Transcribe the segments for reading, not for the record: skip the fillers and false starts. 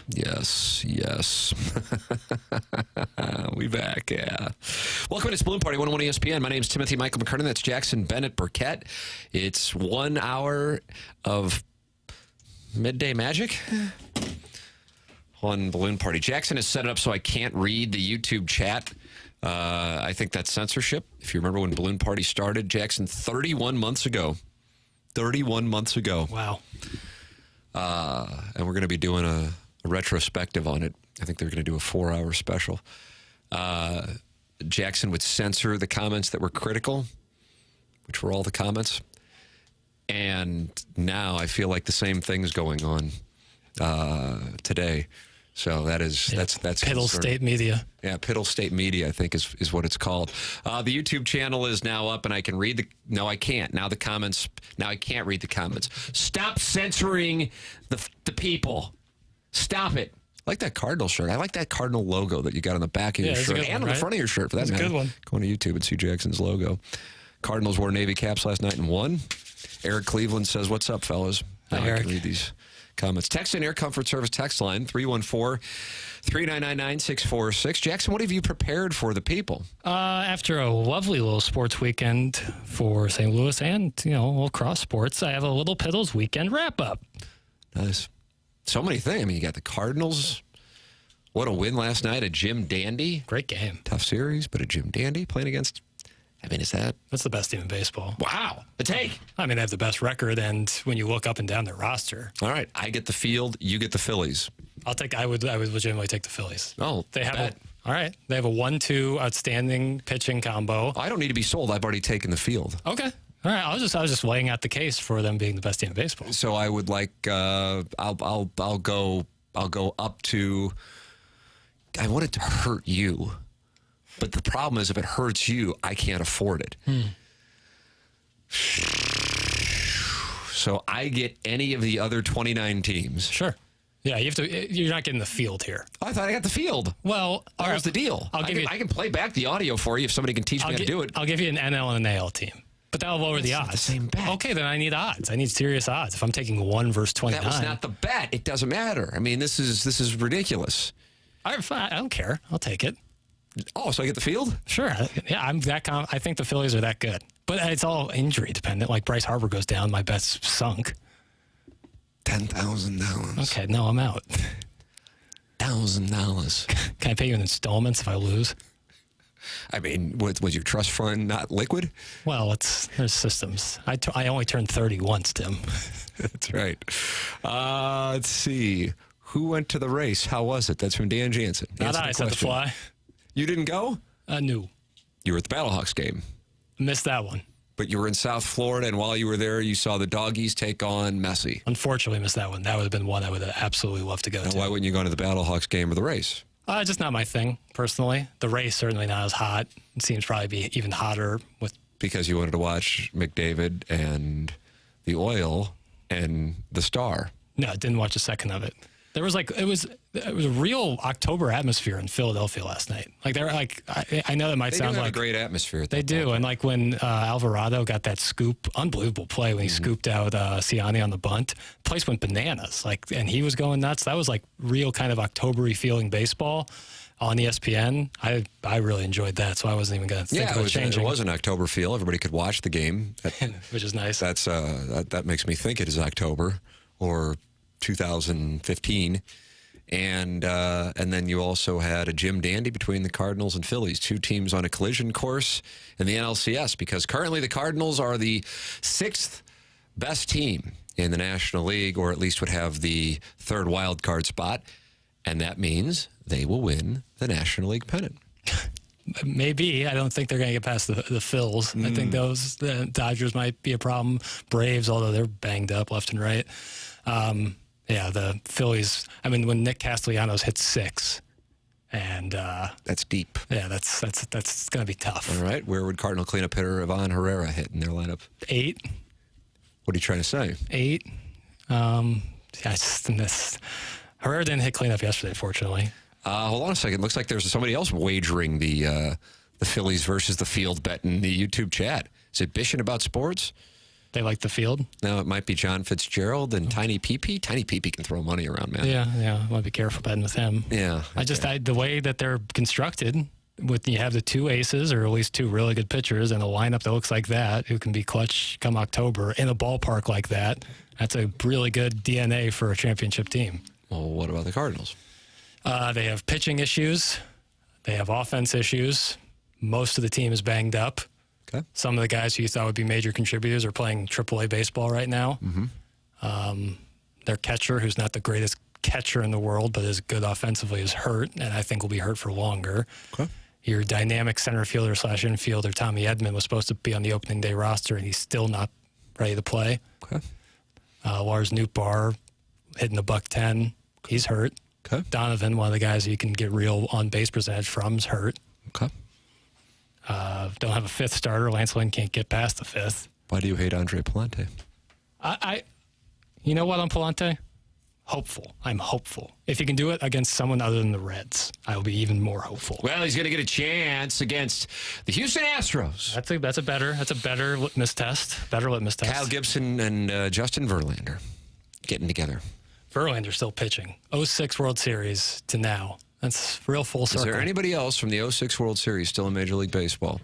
Yes. We back, yeah. Welcome to this Balloon Party, 101 ESPN. My name's Timothy Michael McKernan. That's Jackson Bennett Burkett. It's 1 hour of midday magic on Balloon Party. Jackson has set it up so I can't read the YouTube chat. I think that's censorship. If you remember when Balloon Party started, Jackson, 31 months ago. 31 months ago. Wow. And we're going to be doing a retrospective on it. I think they're going to do a 4-hour special. Jackson would censor the comments that were critical, which were all the comments. And now I feel like the same thing's going on today. So that's Piddle State Media. Yeah, Piddle State Media, I think, is what it's called. The YouTube channel is now up, and I can read the... No, I can't. Now the comments... Now I can't read the comments. Stop censoring the people. Stop it. I like that Cardinal shirt. I like that Cardinal logo that you got on the back of your shirt and on the front of your shirt, for that matter. That's a good one. Go on to YouTube and see Jackson's logo. Cardinals wore Navy caps last night and won. Eric Cleveland says, "What's up, fellas?" Now I can read these comments. Text in Air Comfort Service text line 314-399-9646. Jackson, what have you prepared for the people? After a lovely little sports weekend for St. Louis and, little cross sports, I have a little Piddles weekend wrap-up. Nice. So many things. I mean, you got the Cardinals. What a win last night. A Jim Dandy. Great game. Tough series, but a Jim Dandy playing against... I mean, That's the best team in baseball. Wow. A take. I mean, they have the best record, and when you look up and down their roster. All right. I get the field. You get the Phillies. I would legitimately take the Phillies. Oh, they have all right. They have a 1-2 outstanding pitching combo. I don't need to be sold. I've already taken the field. Okay. All right. I was just laying out the case for them being the best team in baseball. So I would like I'll go up to... I want it to hurt you. But the problem is, if it hurts you, I can't afford it. So I get any of the other 29 teams. Sure. Yeah, you're not getting the field here. I thought I got the field. Well, that was the deal. I can play back the audio for you if somebody can teach me how to do it. I'll give you an NL and an AL team. But that'll lower the odds. The same bet. Okay, then I need odds. I need serious odds. If I'm taking 1 versus 29. That was not the bet. It doesn't matter. I mean, this is ridiculous. I don't care. I'll take it. Oh, so I get the field? Sure. Yeah, I'm that. I think the Phillies are that good, but it's all injury dependent. Like Bryce Harper goes down, my bet's sunk. $10,000. Okay, no, I'm out. $1,000. Can I pay you in installments if I lose? I mean, was your trust fund not liquid? Well, there's systems. I only turned 30 once, Tim. That's right. Let's see. Who went to the race? How was it? That's from Dan Jansen. Not I said the fly. You didn't go? No. You were at the Battlehawks game. Missed that one. But you were in South Florida, and while you were there, you saw the Doggies take on Messi. Unfortunately, missed that one. That would have been one I would have absolutely loved to go to. Why wouldn't you go to the Battlehawks game or the race? Just not my thing, personally. The race, certainly not as hot. It seems probably be even hotter with... Because you wanted to watch McDavid and the Oil and the Star. No, I didn't watch a second of it. There was it was a real October atmosphere in Philadelphia last night. Like they're like, I know that might sound like a great atmosphere. They do, and like when Alvarado got that scoop, unbelievable play when he scooped out Ciani on the bunt, the place went bananas. And he was going nuts. That was like real kind of October-y feeling baseball on ESPN. I really enjoyed that, so I wasn't even going to think about changing. It was an October feel. Everybody could watch the game, which is nice. That makes me think it is October or 2015, and then you also had a Jim Dandy between the Cardinals and Phillies, 2 teams on a collision course in the NLCS, because currently the Cardinals are the 6th best team in the National League, or at least would have the 3rd wild card spot, and that means they will win the National League pennant. Maybe. I don't think they're going to get past the Phils. I think the Dodgers might be a problem. Braves, although they're banged up left and right. Yeah, the Phillies. I mean, when Nick Castellanos hit 6, and that's deep. Yeah, that's going to be tough. All right, where would Cardinal cleanup hitter Ivan Herrera hit in their lineup? 8. What are you trying to say? 8. Herrera didn't hit cleanup yesterday, fortunately. Hold on a second. Looks like there's somebody else wagering the Phillies versus the field bet in the YouTube chat. Is it Bishing About Sports? They like the field. Now it might be John Fitzgerald and Tiny Peepee. Tiny Peepee can throw money around, man. Yeah. I want to be careful betting with him. Yeah. The way that they're constructed, you have the two aces, or at least two really good pitchers, and a lineup that looks like that, who can be clutch come October in a ballpark like that. That's a really good DNA for a championship team. Well, what about the Cardinals? They have pitching issues. They have offense issues. Most of the team is banged up. Okay. Some of the guys who you thought would be major contributors are playing AAA baseball right now. Their catcher, who's not the greatest catcher in the world, but is good offensively, is hurt, and I think will be hurt for longer. Okay. Your dynamic center fielder / infielder, Tommy Edman, was supposed to be on the opening day roster, and he's still not ready to play. Okay. Lars Nootbaar hitting $110. He's hurt. Okay. Donovan, one of the guys you can get real on-base percentage from, is hurt. Okay. Don't have a fifth starter. Lance Lynn can't get past the fifth. Why do you hate Andre Palante? You know what on Palante? Hopeful. I'm hopeful. If he can do it against someone other than the Reds, I will be even more hopeful. Well, he's going to get a chance against the Houston Astros. That's a better litmus test. Better litmus test. Kyle Gibson and Justin Verlander getting together. Verlander's still pitching. 06 World Series to now. That's real full circle. Is there anybody else from the 06 World Series still in Major League Baseball?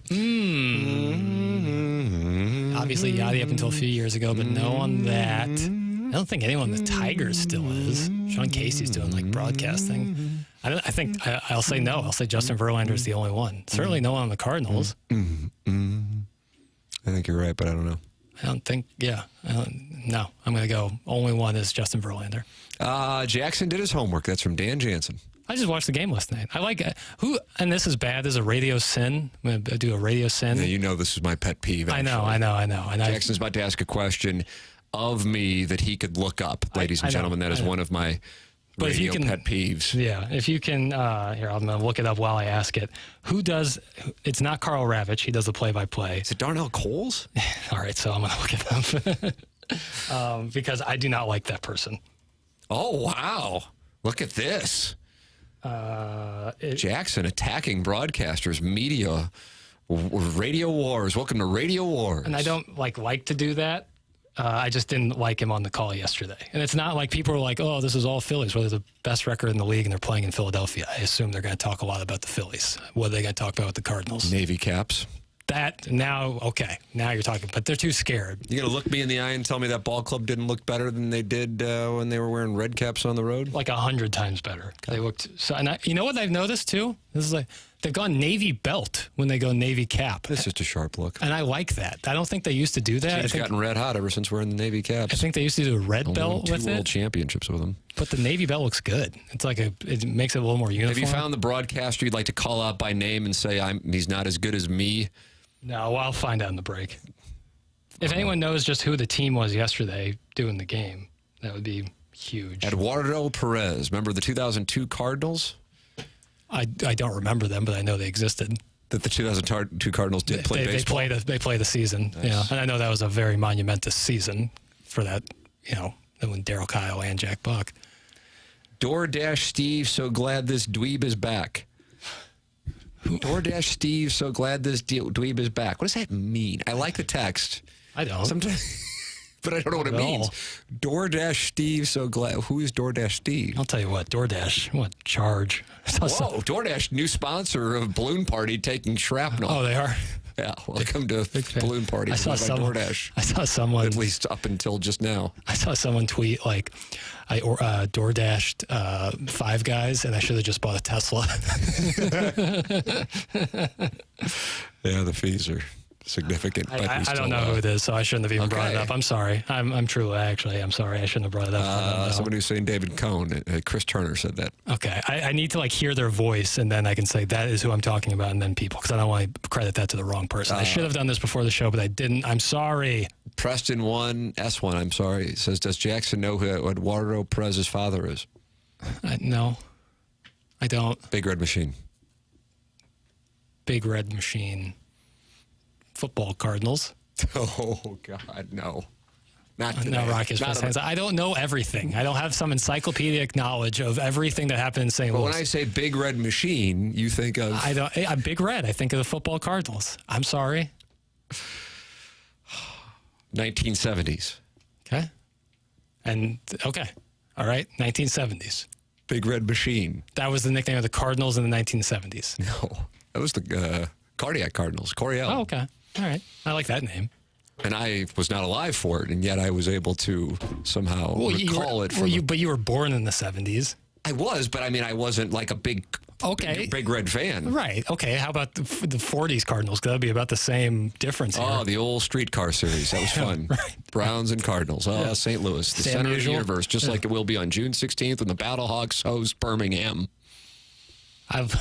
Obviously, Yachty up until a few years ago, but no on that. I don't think anyone in the Tigers still is. Sean Casey's doing like broadcasting. I'll say no. I'll say Justin Verlander is the only one. Certainly no one on the Cardinals. I think you're right, but I don't know. I don't think, no. I'm going to go, only one is Justin Verlander. Jackson did his homework. That's from Dan Jansen. I just watched the game last night. I like and this is bad. This is a radio sin. I'm going to do a radio sin. Yeah, you know this is my pet peeve. Actually. I know. And Jackson's about to ask a question of me that he could look up, ladies and gentlemen. That is one of my radio pet peeves. Yeah, if you can, here, I'm going to look it up while I ask it. It's not Carl Ravitch. He does the play-by-play. Is it Darnell Coles? All right, so I'm going to look it up because I do not like that person. Oh, wow. Look at this. Jackson attacking broadcasters, media, radio wars. Welcome to Radio Wars. And I don't like to do that. I just didn't like him on the call yesterday. And it's not like people are like, oh, this is all Phillies. Well, they're the best record in the league and they're playing in Philadelphia. I assume they're going to talk a lot about the Phillies. What are they going to talk about with the Cardinals? Navy caps. Now you're talking, but they're too scared. You going to look me in the eye and tell me that ball club didn't look better than they did when they were wearing red caps on the road? Like 100 times better. They looked so. And you know what I've noticed too? This is like they've gone navy belt when they go navy cap. It's just a sharp look, and I like that. I don't think they used to do that. Team's gotten red hot ever since wearing the navy caps. I think they used to do a red belt with it. 2 world championships with them. But the navy belt looks good. It's like it makes it a little more uniform. Have you found the broadcaster you'd like to call out by name and say he's not as good as me? No, I'll find out in the break. If anyone knows just who the team was yesterday doing the game, that would be huge. Eduardo Perez, remember the 2002 Cardinals? I don't remember them, but I know they existed. That the 2002 Cardinals did play baseball? They play the season, nice. Yeah. And I know that was a very monumentous season for that, when Darryl Kyle and Jack Buck. DoorDash Steve, so glad this dweeb is back. DoorDash Steve, so glad this dweeb is back. What does that mean? I like the text. I don't. Sometimes, but I don't know what it means. DoorDash Steve, so glad. Who is DoorDash Steve? I'll tell you what, DoorDash, what charge? Whoa, DoorDash, new sponsor of Balloon Party taking shrapnel. Oh, they are? Yeah, welcome to Balloon Party. I saw DoorDash. I saw someone. At least up until just now. I saw someone tweet I DoorDashed 5 guys, and I should have just bought a Tesla. Yeah, the fees are significant. I don't know who it is, so I shouldn't have even brought it up. I'm sorry. I'm sorry. I shouldn't have brought it up. Somebody was saying David Cohn. Chris Turner said that. Okay. I need to hear their voice, and then I can say that is who I'm talking about, and then people, because I don't want to credit that to the wrong person. I should have done this before the show, but I didn't. I'm sorry. Preston S1, I'm sorry. It says, does Jackson know who Eduardo Perez's father is? No, I don't. Big Red Machine. Big Red Machine. Football Cardinals. Oh, God, no. Not today. No, Rockies. I don't know everything. I don't have some encyclopedic knowledge of everything that happened in St. Louis. When I say Big Red Machine, you think of... I'm Big Red. I think of the football Cardinals. I'm sorry. 1970s. Okay. And, okay. All right. 1970s. Big Red Machine. That was the nickname of the Cardinals in the 1970s. No, that was the Cardiac Cardinals, Coryell. Oh, okay. All right. I like that name. And I was not alive for it, and yet I was able to somehow recall it. But you were born in the 70s. I was, but I mean, I wasn't like a big Red fan. Right. Okay. How about the 40s Cardinals? Because that would be about the same difference here. Oh, the old streetcar series. That was fun. Right. Browns and Cardinals. Oh, yeah. St. Louis, the center of the universe, just like it will be on June 16th when the Battlehawks host Birmingham.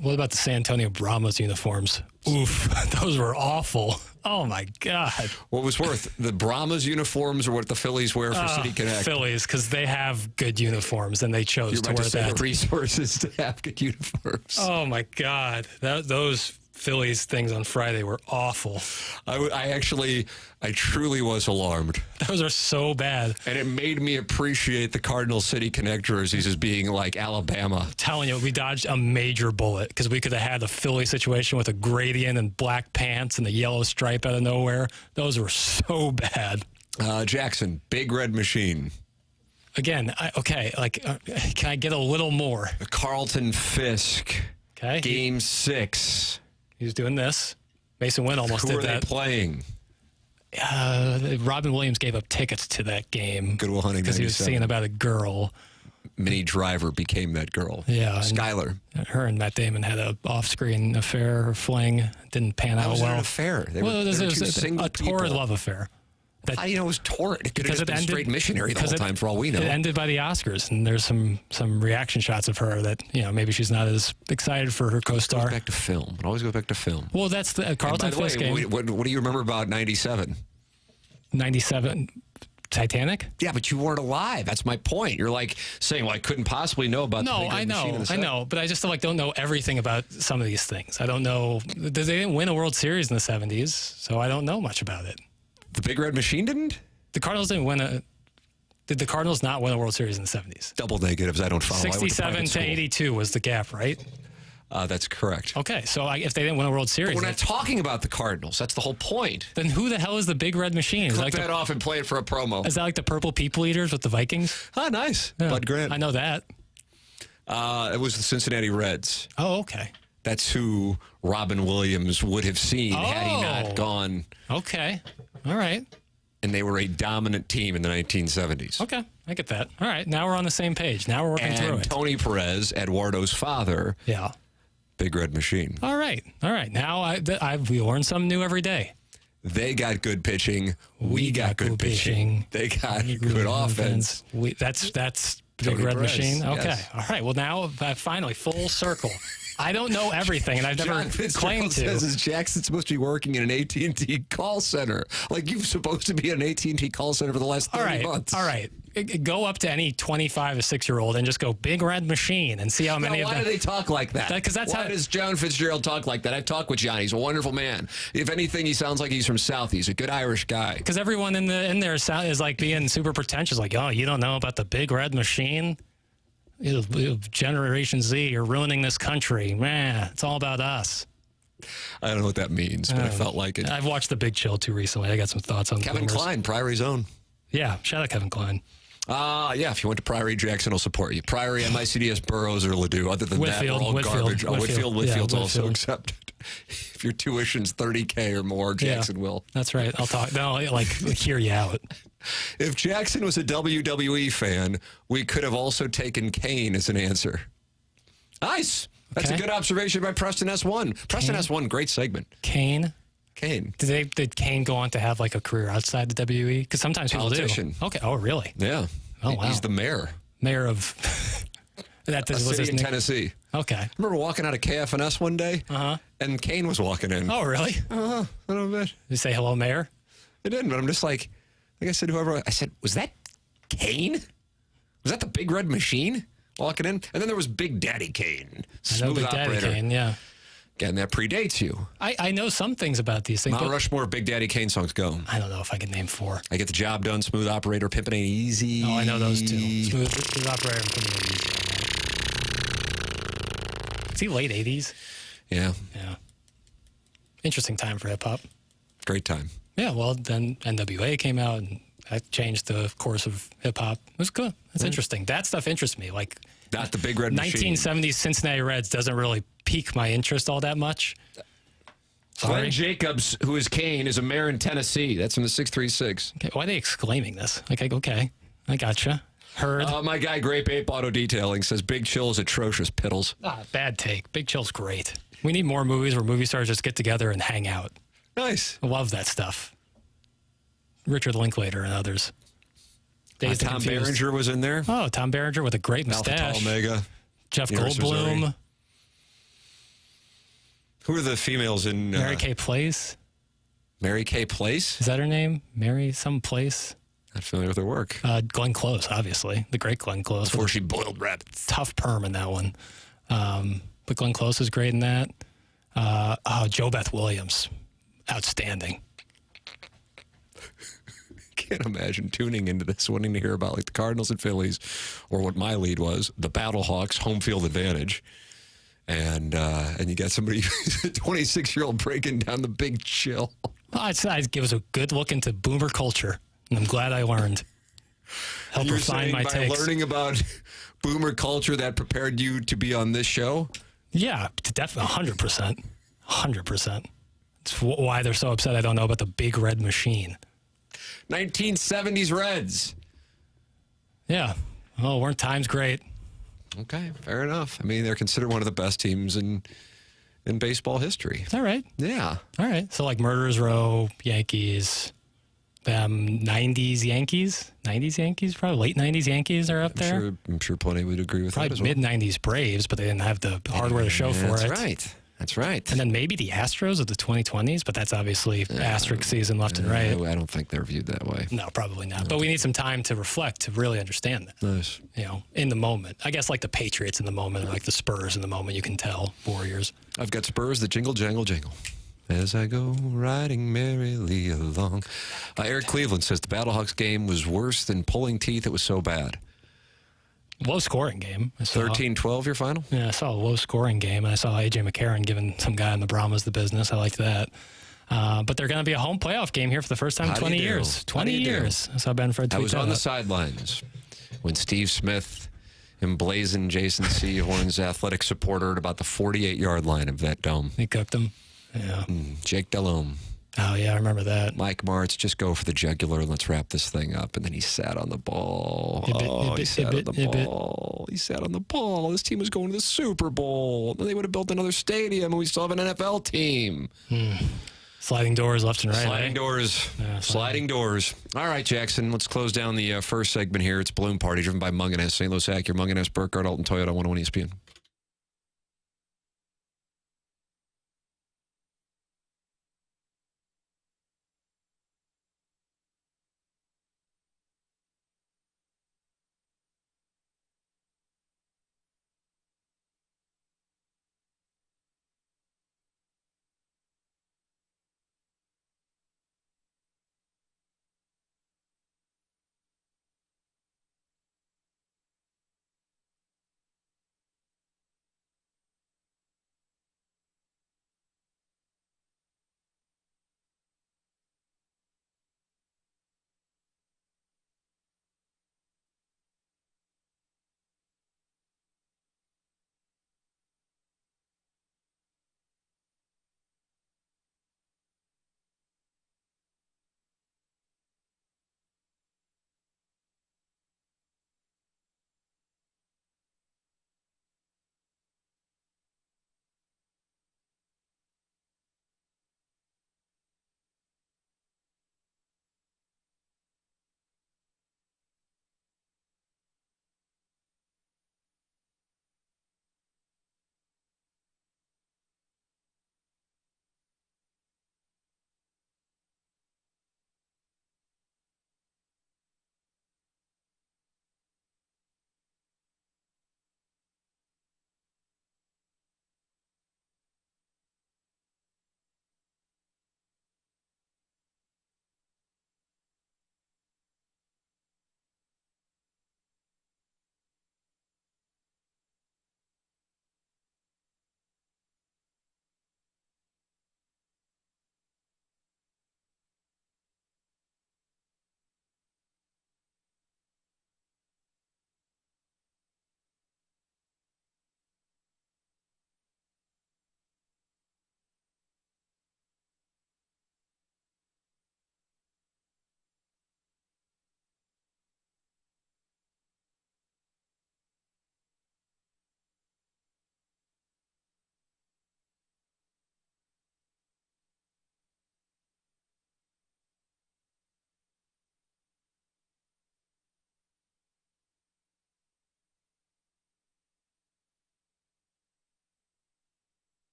What about the San Antonio Brahmas uniforms? Oof, those were awful. Oh, my God. What was worth, the Brahmas uniforms or what the Phillies wear for City Connect? Phillies, because they have good uniforms, and they chose to wear that. The resources to have good uniforms. Oh, my God. Those Phillies things on Friday were awful. I truly was alarmed. Those are so bad. And it made me appreciate the Cardinal City Connect jerseys as being like Alabama. I'm telling you, we dodged a major bullet because we could have had a Philly situation with a gradient and black pants and the yellow stripe out of nowhere. Those were so bad. Jackson, Big Red Machine. Again, can I get a little more? Carlton Fisk. Okay. Game 6. He was doing this. Mason Wynn almost did that. Who are they playing? Robin Williams gave up tickets to that game. Good Will Hunting because he was singing about a girl. Minnie Driver became that girl. Yeah. Skyler. Her and Matt Damon had an off-screen affair or fling. Didn't pan out well. It was an affair. They were a torrid love affair. How do you know it was torrid? It could have just been straight missionary the whole time for all we know. It ended by the Oscars, and there's some reaction shots of her that, maybe she's not as excited for her co-star. It goes back to film. It always goes back to film. Well, that's the Carlton Fisk game. What do you remember about 97? 97 Titanic? Yeah, but you weren't alive. That's my point. You're like saying, well, I couldn't possibly know about the Big Red Machine in the 70s. I know, but I just don't know everything about some of these things. I don't know. They didn't win a World Series in the 70s, so I don't know much about it. The Big Red Machine didn't? The Cardinals didn't win Did the Cardinals not win a World Series in the 70s? Double negatives. I don't follow. 67 to 82 was the gap, right? That's correct. Okay, so if they didn't win a World Series... But we're not talking about the Cardinals. That's the whole point. Then who the hell is the Big Red Machine? Clip that off and play it for a promo. Is that like the Purple People Eaters with the Vikings? Ah, nice. Yeah, Bud Grant. I know that. It was the Cincinnati Reds. Oh, okay. That's who Robin Williams would have seen had he not gone. Okay. All right. And they were a dominant team in the 1970s. Okay, I get that. All right, now we're on the same page. Now we're working through it. Tony Perez, Eduardo's father. Yeah. Big Red Machine. All right. Now we learn something new every day. They got good pitching. We got good pitching. They got good offense. That's Tony Big Red Perez, Machine. Okay. yes. All right. Well, now finally full circle. I don't know everything, and I've never claimed to. Says is Jackson's supposed to be working in an AT&T call center. Like you're supposed to be in an AT&T call center for the last 30 months. All right. Go up to any 25 or 6-year-old and just go Big Red Machine and see how many of them. Why do they talk like that? Why does John Fitzgerald talk like that? I've talked with John. He's a wonderful man. If anything, he sounds like he's from South. He's a good Irish guy. Because everyone in there is like being super pretentious. Like, oh, you don't know about the Big Red Machine? Generation Z, you're ruining this country. Man, it's all about us. I don't know what that means, but I felt like it. I've watched The Big Chill too recently. I got some thoughts on Kevin Kline, Priory's own. Yeah, shout out Kevin Kline. Yeah, if you went to Priory, Jackson will support you. Priory, MICDS, Burroughs, or Ladue. Other than Whitfield, that, we're all garbage. Whitfield's also Whitfield. accepted. If your tuition's $30K or more, Jackson will. That's right. I'll talk. I'll hear you out. If Jackson was a WWE fan, we could have also taken Kane as an answer. Nice. That's a good observation by Preston S1. Preston S1, great segment. Kane. Did Kane go on to have like a career outside the WE? Because sometimes people Politician. do. Okay. Oh, really? Yeah. Oh, wow. He's the mayor. Mayor of a city in Tennessee. Okay. I remember walking out of KFNS one day, and Kane was walking in. Oh, really? A little bit. Did you say hello, Mayor? I didn't, but I'm just like I said, I said, was that Kane? Was that the Big Red Machine walking in? And then there was Big Daddy Kane. Smooth Big operator. Daddy Kane, yeah. Again, that predates you. I know some things about these things. Mount Rushmore, Big Daddy Kane songs go. I don't know if I can name 4. I Get the Job Done, Smooth Operator, Pimpin' Ain't Easy. Oh, I know those two. Smooth Operator and Pimpin' Ain't Easy. Is he late 80s? Yeah. Yeah. Interesting time for hip-hop. Great time. Yeah, well, then NWA came out, and that changed the course of hip hop. It was good. That's interesting. That stuff interests me. Like, Not the Big Red Machine. 1970s Cincinnati Reds doesn't really pique my interest all that much. Glenn Jacobs, who is Kane, is a mayor in Tennessee. That's from the 636. Okay, why are they exclaiming this? Okay, I gotcha. Heard. My guy, Grape Ape Auto Detailing, says Big Chill is atrocious. Piddles. Bad take. Big Chill's great. We need more movies where movie stars just get together and hang out. Nice. I love that stuff. Richard Linklater and others. Dazed and Tom Confused. Berenger was in there. Oh, Tom Berenger with a great Alpha mustache. Tau Omega. Jeff University of Goldblum. Missouri. Who are the females in... Mary Kay Place. Mary Kay Place? Is that her name? Mary some place? Not familiar with her work. Glenn Close, obviously. The great Glenn Close. Before she boiled rabbits. Tough perm in that one. But Glenn Close is great in that. Joe Beth Williams. Outstanding. Can't imagine tuning into this, wanting to hear about like the Cardinals and Phillies, or what my lead was, the Battlehawks, home field advantage. And you got somebody, 26-year-old, breaking down the Big Chill. Well, I'd give us a good look into boomer culture, and I'm glad I learned. Help You're refine saying my by takes. learning about boomer culture that prepared you to be on this show? Yeah, definitely 100%. 100%. It's why they're so upset I don't know about the Big Red Machine. 1970s Reds. Yeah. Oh, weren't times great? Okay, fair enough. I mean, they're considered one of the best teams in baseball history. Is that right? Yeah. All right. So like Murderers Row, Yankees, 90s Yankees? 90s Yankees? Probably late 90s Yankees are up there. I'm sure plenty would agree with that as Probably well. mid-90s Braves, but they didn't have the hardware to show for it. That's right. That's right. And then maybe the Astros of the 2020s, but that's obviously asterisk season left and right. I don't think they're viewed that way. No, probably not. But we need some time to reflect to really understand that. Nice. You know, in the moment. I guess like the Patriots in the moment, or like the Spurs in the moment, you can tell. Warriors. I've got Spurs that jingle, jangle, jingle. As I go riding merrily along. Eric Cleveland says the Battlehawks game was worse than pulling teeth. It was so bad. Low scoring game. 13-12 your final? Yeah, I saw a low scoring game, and I saw A.J. McKernan giving some guy in the Brahmas the business. I liked that. But they're going to be a home playoff game here for the first time in 20 years. 20 years. I saw Ben Fred tweet I was that on the out. sidelines when Steve Smith emblazoned Jason Sehorn's athletic supporter at about the 48-yard line of that dome. He cooked him. Yeah. Jake Delhomme. Oh, yeah, I remember that. Mike Martz, just go for the jugular and let's wrap this thing up. And then he sat on the ball. He sat on the ball. He sat on the ball. This team was going to the Super Bowl. Then they would have built another stadium, and we still have an NFL team. Sliding doors left and right. Sliding eh? doors. Yeah, Sliding doors. All right, Jackson, let's close down the first segment here. It's Balloon Party, driven by Munganess, St. Louis Acura, Munganess, Burkhardt, Alton, Toyota, 101 ESPN.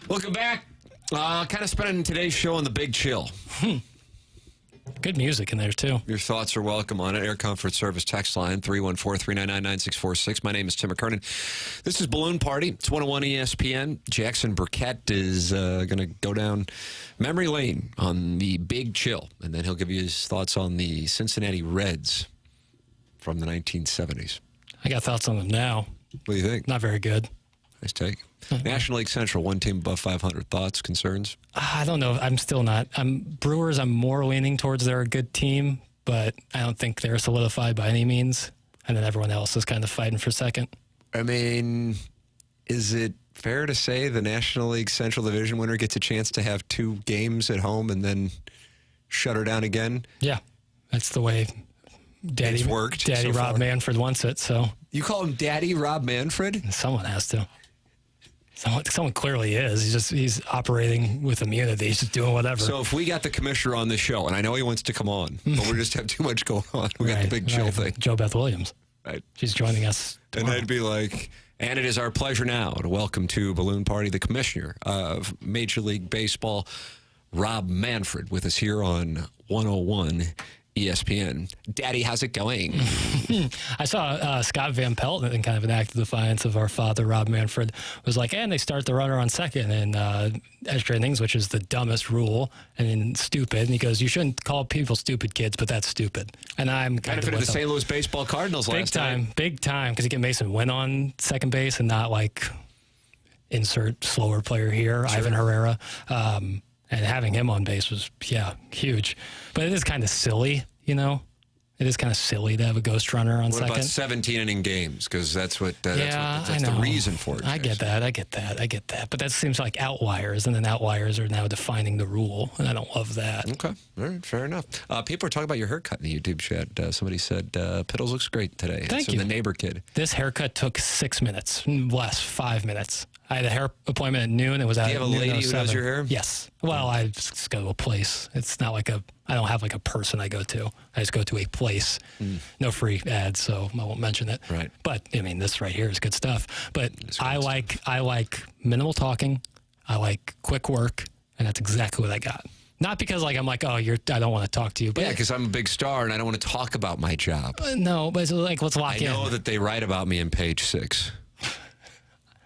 Welcome back. Kind of spending today's show on the Big Chill. Good music in there, too. Your thoughts are welcome on it. Air Comfort Service text line, 314-399-9646. My name is Tim McKernan. This is Balloon Party. It's 101 ESPN. Jackson Burkett is going to go down memory lane on the Big Chill, and then he'll give you his thoughts on the Cincinnati Reds from the 1970s. I got thoughts on them now. What do you think? Not very good. Nice take. National League Central, one team above 500. Thoughts, concerns? I don't know. I'm still not. Brewers, I'm more leaning towards they're a good team, but I don't think they're solidified by any means. And then everyone else is kind of fighting for second. I mean, is it fair to say the National League Central Division winner gets a chance to have 2 games at home and then shut her down again? Yeah, that's the way It's worked Daddy so Rob far. Manfred wants it, so. You call him Daddy Rob Manfred? Someone has to. Someone clearly is. He's operating with immunity. He's just doing whatever. So if we got the commissioner on the show, and I know he wants to come on, but we just have too much going on. We got the Big Chill thing. Joe Beth Williams. Right. She's joining us tomorrow. And I'd be like, and it is our pleasure now to welcome to Balloon Party the commissioner of Major League Baseball, Rob Manfred, with us here on 101 ESPN. Daddy, how's it going? I saw Scott Van Pelt in kind of an act of defiance of our father, Rob Manfred, was like, and they start the runner on second in extra innings, which is the dumbest rule and stupid. And he goes, you shouldn't call people stupid kids, but that's stupid. And I'm kind of Benefited with the him. St. Louis Baseball Cardinals last time. Big time, because you get Mason Wynn on second base and not like insert slower player here, Ivan Herrera. And having him on base was, huge. But it is kind of silly, you know? It is kind of silly to have a ghost runner on What second. about 17-inning games? Because that's I the know. reason for it. I get that. But that seems like outliers, and then outliers are now defining the rule, and I don't love that. Okay, all right, fair enough. People are talking about your haircut in the YouTube chat. Somebody said Piddles looks great today. Thank you. The neighbor kid. This haircut took 6 minutes, less, 5 minutes. I had a hair appointment at noon. It was at Do you have a noon lady who 07. does your hair? Yes. Well, I just go to a place. It's not like I don't have like a person I go to. I just go to a place. No free ads, so I won't mention it. Right. But I mean, this right here is good stuff. But I like minimal talking. I like quick work, and that's exactly what I got. Not because like I'm like, I don't want to talk to you. But Yeah, because I'm a big star and I don't want to talk about my job. no, but it's like let's lock I in. know that they write about me in Page 6.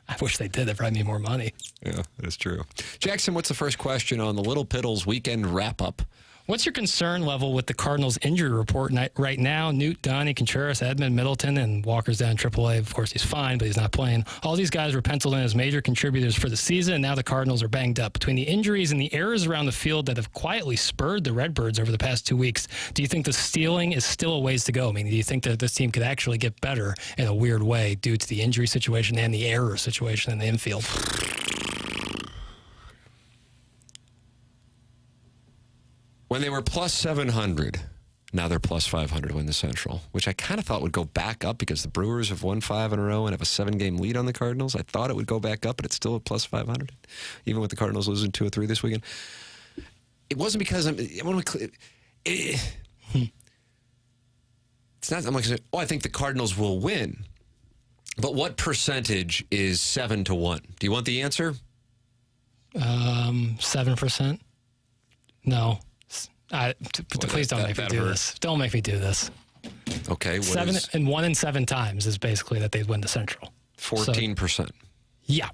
I wish they did. They'd probably me more money. Yeah, that's true. Jackson, what's the first question on the Little Piddles weekend wrap-up? What's your concern level with the Cardinals injury report right now? Newt, Donnie, Contreras, Edmund, Middleton, and Walker's down AAA. Of course, he's fine, but he's not playing. All these guys were penciled in as major contributors for the season, and now the Cardinals are banged up. Between the injuries and the errors around the field that have quietly spurred the Redbirds over the past 2 weeks, do you think the stealing is still a ways to go? I mean, do you think that this team could actually get better in a weird way due to the injury situation and the error situation in the infield? When they were plus 700, now they're plus 500 to win the Central, which I kind of thought would go back up because the Brewers have won 5 in a row and have a 7-game lead on the Cardinals. I thought it would go back up, but it's still at plus 500, even with the Cardinals losing 2 or 3 this weekend. It wasn't because it's not. I'm like, I think the Cardinals will win. But what percentage is 7-1? Do you want the answer? 7%? No. Please don't make me do this. Don't make me do this. Okay. 1 in 7 times is basically that they win the Central. 14%. Yeah.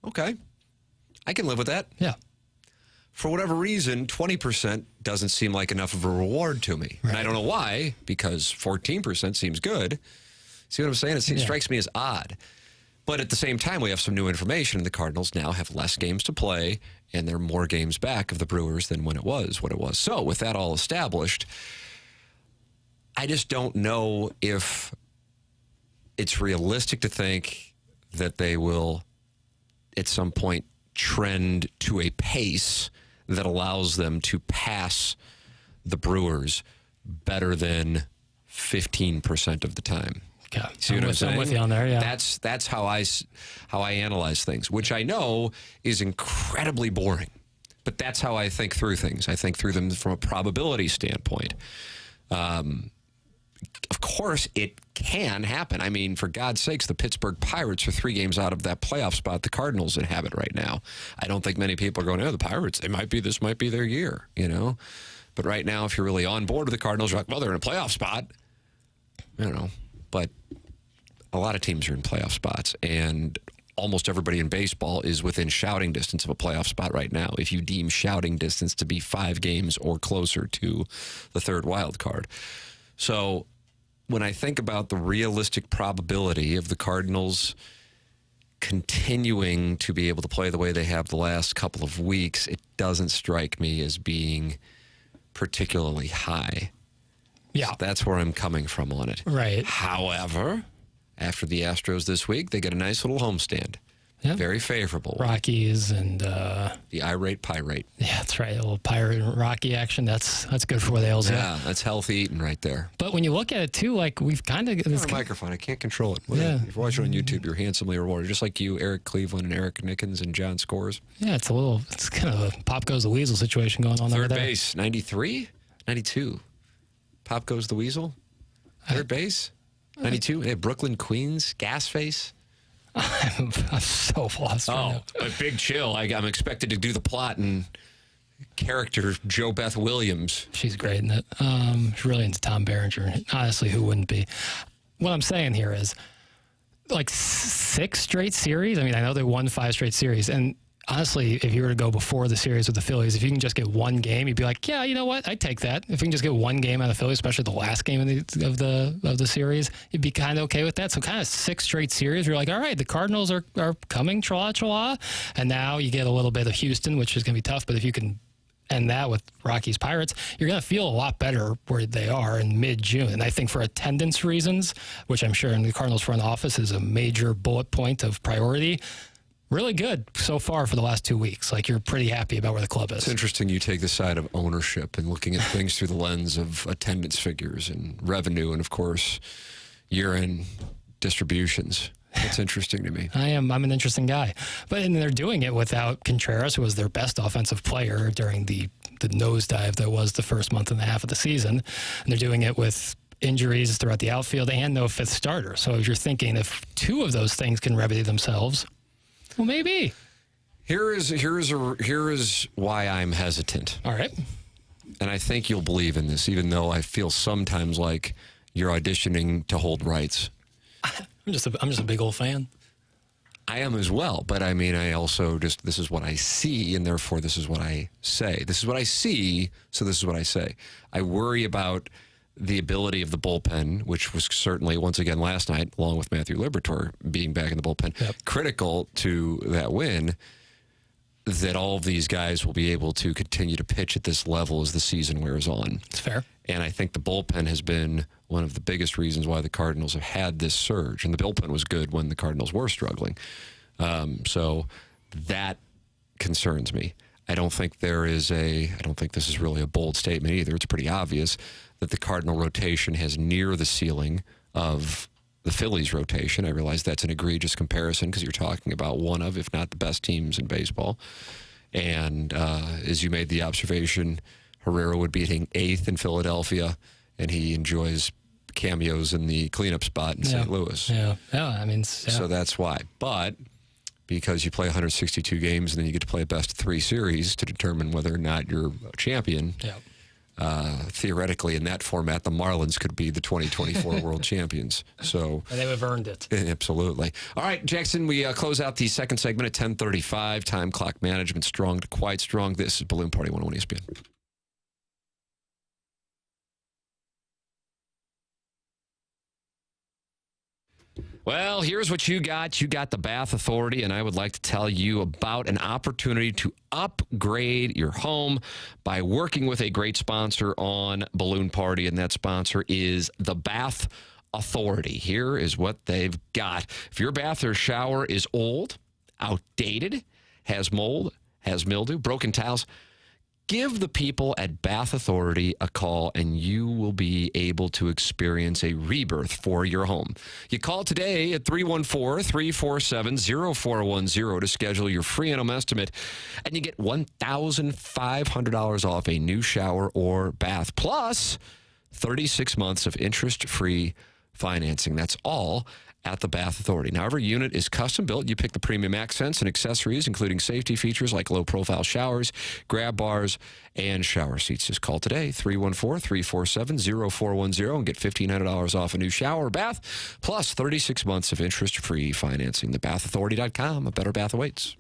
Okay. I can live with that. Yeah. For whatever reason, 20% doesn't seem like enough of a reward to me. Right. And I don't know why, because 14% seems good. See what I'm saying? It strikes me as odd. But at the same time, we have some new information. The Cardinals now have less games to play, and they're more games back of the Brewers than when it was what it was. So with that all established, I just don't know if it's realistic to think that they will, at some point, trend to a pace that allows them to pass the Brewers better than 15% of the time. Yeah, See what I'm saying? I'm with you on there. Yeah, that's how I analyze things, which I know is incredibly boring, but that's how I think through things. I think through them from a probability standpoint. of course, it can happen. I mean, for God's sakes, the Pittsburgh Pirates are 3 games out of that playoff spot the Cardinals inhabit right now. I don't think many people are going, the Pirates, this might be their year, But right now, if you're really on board with the Cardinals, you're like, well, they're in a playoff spot. I don't know. But a lot of teams are in playoff spots, and almost everybody in baseball is within shouting distance of a playoff spot right now, if you deem shouting distance to be 5 games or closer to the 3rd wild card. So when I think about the realistic probability of the Cardinals continuing to be able to play the way they have the last couple of weeks, it doesn't strike me as being particularly high. Yeah. So that's where I'm coming from on it. Right. However, after the Astros this week, they get a nice little homestand. Yep. Very favorable. Rockies and the irate pirate. Yeah, that's right. A little pirate and Rocky action. That's good for the L's. Yeah, that's healthy eating right there. But when you look at it too, like we've kind of a microphone. I can't control it. Yeah. If you're watching on YouTube, you're handsomely rewarded, just like you, Eric Cleveland, and Eric Nickens, and John Scores. Yeah, it's kind of a Pop Goes the Weasel situation going on over there. Third base, 93, 92. Pop Goes the Weasel. Third base, 92. Hey, Brooklyn, Queens, gas face. I'm so lost right now. A big chill. I'm expected to do the plot and character Joe Beth Williams. She's great in it. She's really into Tom Berenger. Honestly, who wouldn't be? What I'm saying here is, like 6 straight series. I mean, I know they won 5 straight series, and honestly, if you were to go before the series with the Phillies, if you can just get 1 game, you'd be like, yeah, you know what? I'd take that. If you can just get 1 game out of the Phillies, especially the last game of the series, you'd be kind of okay with that. So kind of 6 straight series, you're like, all right, the Cardinals are coming, tra-la. And now you get a little bit of Houston, which is going to be tough. But if you can end that with Rockies Pirates, you're going to feel a lot better where they are in mid-June. And I think for attendance reasons, which I'm sure in the Cardinals front office is a major bullet point of priority, really good so far for the last 2 weeks. Like, you're pretty happy about where the club is. It's interesting you take the side of ownership and looking at things through the lens of attendance figures and revenue and, of course, year-end distributions. That's interesting to me. I'm an interesting guy. And they're doing it without Contreras, who was their best offensive player during the nosedive that was the first month and a half of the season. And they're doing it with injuries throughout the outfield and no 5th starter. So if you're thinking if 2 of those things can remedy themselves, well, maybe. Here is why I'm hesitant. All right. And I think you'll believe in this, even though I feel sometimes like you're auditioning to hold rights. I'm just a big old fan. I am as well, but I mean, I also this is what I see, and therefore this is what I say. This is what I see, so this is what I say. I worry about the ability of the bullpen, which was certainly, once again, last night, along with Matthew Liberatore being back in the bullpen, critical to that win, that all of these guys will be able to continue to pitch at this level as the season wears on. It's fair. And I think the bullpen has been one of the biggest reasons why the Cardinals have had this surge. And the bullpen was good when the Cardinals were struggling. So that concerns me. I don't think this is really a bold statement either. It's pretty obvious that the Cardinal rotation has near the ceiling of the Phillies rotation. I realize that's an egregious comparison because you're talking about one of, if not the best teams in baseball. And as you made the observation, Herrera would be hitting 8th in Philadelphia, and he enjoys cameos in the cleanup spot in St. Louis. Yeah. I mean, so that's why. But because you play 162 games and then you get to play a best of 3 series to determine whether or not you're a champion. Yeah. Theoretically, in that format, the Marlins could be the 2024 world champions. So and they would have earned it. Absolutely. All right, Jackson, we close out the second segment at 10:35. Time clock management strong to quite strong. This is Balloon Party 101 ESPN. Well, here's what you got. You got the Bath Authority, and I would like to tell you about an opportunity to upgrade your home by working with a great sponsor on Balloon Party, and that sponsor is the Bath Authority. Here is what they've got. If your bath or shower is old, outdated, has mold, has mildew, broken tiles, give the people at Bath Authority a call, and you will be able to experience a rebirth for your home. You call today at 314-347-0410 to schedule your free in-home estimate, and you get $1,500 off a new shower or bath. Plus, 36 months of interest-free financing. That's all at the Bath Authority. Now, every unit is custom built. You pick the premium accents and accessories, including safety features like low-profile showers, grab bars, and shower seats. Just call today, 314-347-0410, and get $1,500 off a new shower or bath, plus 36 months of interest-free financing. TheBathAuthority.com. A better bath awaits.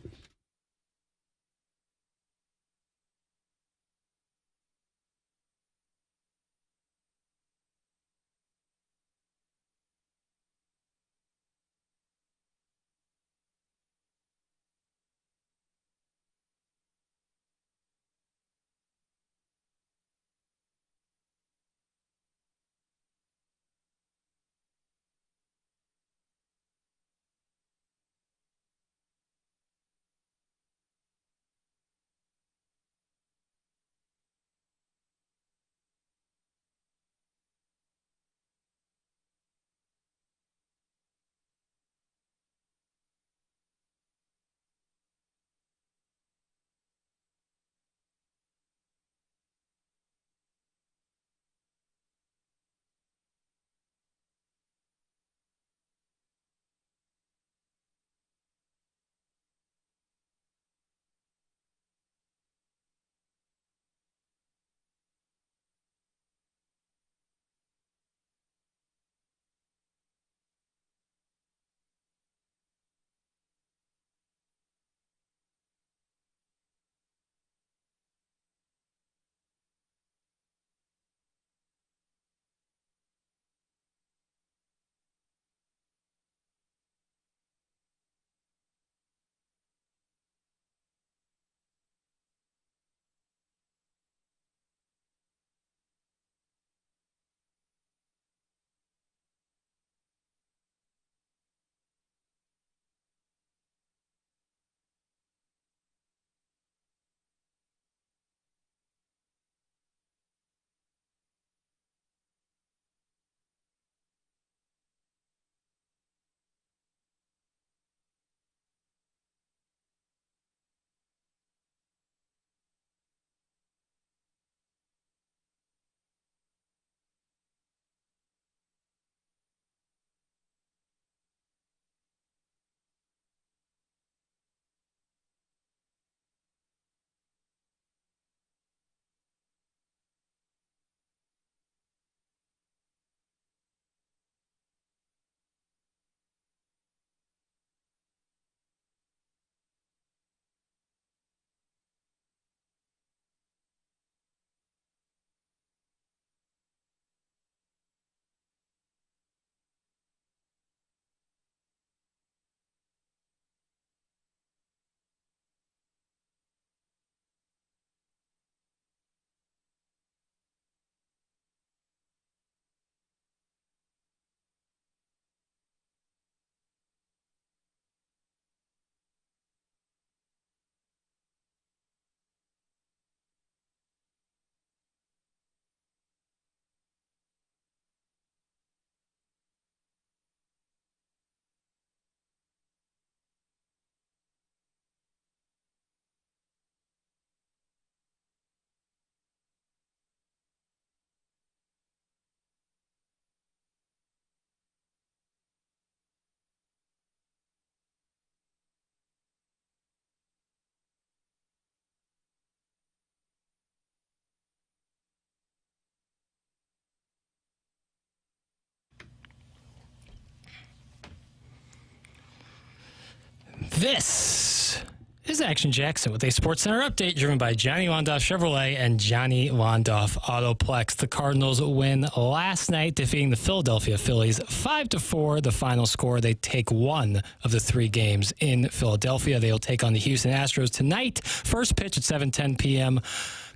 This is Action Jackson with a Sports Center update driven by Johnny Londoff Chevrolet and Johnny Londoff Autoplex. The Cardinals win last night, defeating the Philadelphia Phillies 5-4. The final score, they take one of the three games in Philadelphia. They'll take on the Houston Astros tonight. First pitch at 7:10 p.m.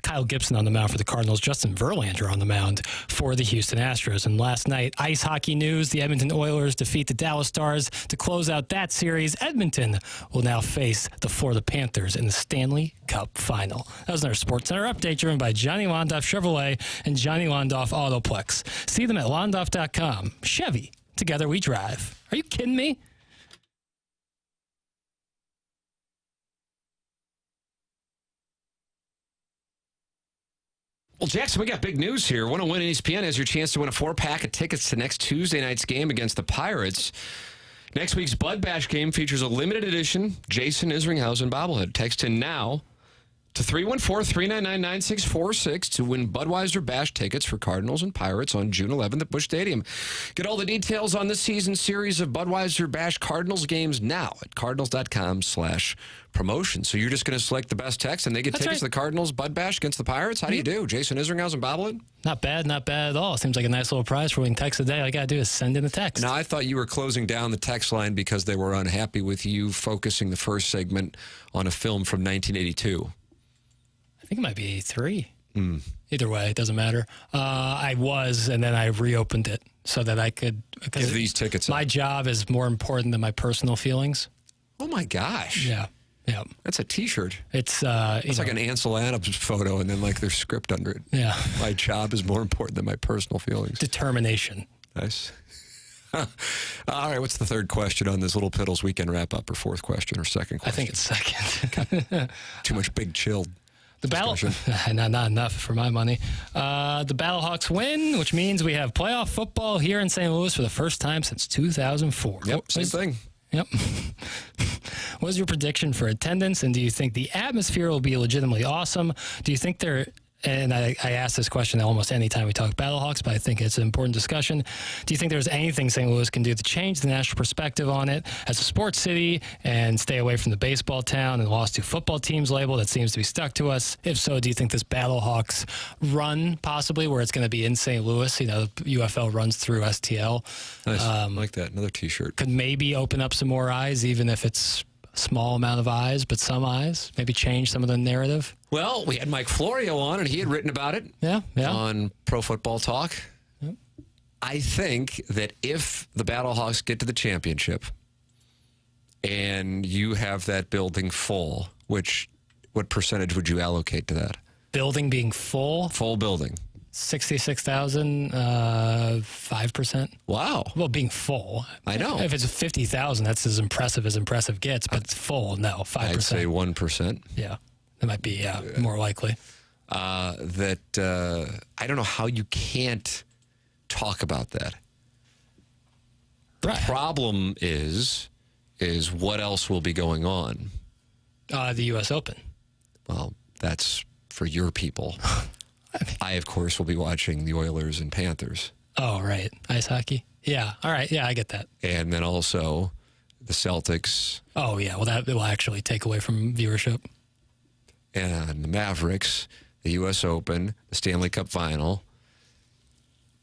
Kyle Gibson on the mound for the Cardinals. Justin Verlander on the mound for the Houston Astros. And last night, ice hockey news, the Edmonton Oilers defeat the Dallas Stars to close out that series. Edmonton will now face the Florida Panthers in the Stanley Cup Final. That was our Sports Center update driven by Johnny Londoff Chevrolet and Johnny Londoff Autoplex. See them at londoff.com. Chevy, together we drive. Are you kidding me? Well, Jackson, we got big news here. Want to win ESPN has your chance to win a 4-pack of tickets to next Tuesday night's game against the Pirates. Next week's Bud Bash game features a limited edition Jason Isringhausen bobblehead. Text in now to 314-399-9646 to win Budweiser Bash tickets for Cardinals and Pirates on June 11th at Busch Stadium. Get all the details on this season's series of Budweiser Bash Cardinals games now at cardinals.com/promotion. So you're just going to select the best text and they get tickets to the Cardinals Bud Bash against the Pirates? How do you do? Jason Isringhausen bobblehead? Not bad at all. Seems like a nice little prize for winning text a day. All you got to do is send in a text. Now, I thought you were closing down the text line because they were unhappy with you focusing the first segment on a film from 1982. I think it might be 83. Either way, it doesn't matter. I was, and then I reopened it so that I could give these tickets. My job is more important than my personal feelings. Oh my gosh! Yeah. That's a T-shirt. It's like an Ansel Adams photo, and then like their script under it. Yeah. My job is more important than my personal feelings. Determination. Nice. All right, what's the third question on this Little Piddles weekend wrap-up, or fourth question, or second question? I think it's second. Too much big chilled. The not enough for my money. The Battlehawks win, which means we have playoff football here in St. Louis for the first time since 2004. Yep, same thing. Yep. What is your prediction for attendance, and do you think the atmosphere will be legitimately awesome? Do you think and I ask this question almost any time we talk Battlehawks, but I think it's an important discussion. Do you think there's anything St. Louis can do to change the national perspective on it as a sports city and stay away from the baseball town and lost to football teams label that seems to be stuck to us? If so, do you think this Battlehawks run possibly where it's going to be in St. Louis, the UFL runs through STL? Nice. I like that. Another T-shirt. Could maybe open up some more eyes, even if it's small amount of eyes, but some eyes, maybe change some of the narrative. Well, we had Mike Florio on, and he had written about it on Pro Football Talk. Yep. I think that if the Battlehawks get to the championship and you have that building full, what percentage would you allocate to that? Building being full? Full building. 66,000, 5%. Wow. Well, being full. I know. If it's 50,000, that's as impressive gets, but it's full, no, 5%. I'd say 1%. Yeah, that might be more likely. I don't know how you can't talk about that. The problem is what else will be going on? The U.S. Open. Well, that's for your people. I, of course, will be watching the Oilers and Panthers. Oh, right. Ice hockey. Yeah. All right. Yeah, I get that. And then also the Celtics. Oh, yeah. Well, that will actually take away from viewership. And the Mavericks, the U.S. Open, the Stanley Cup Final.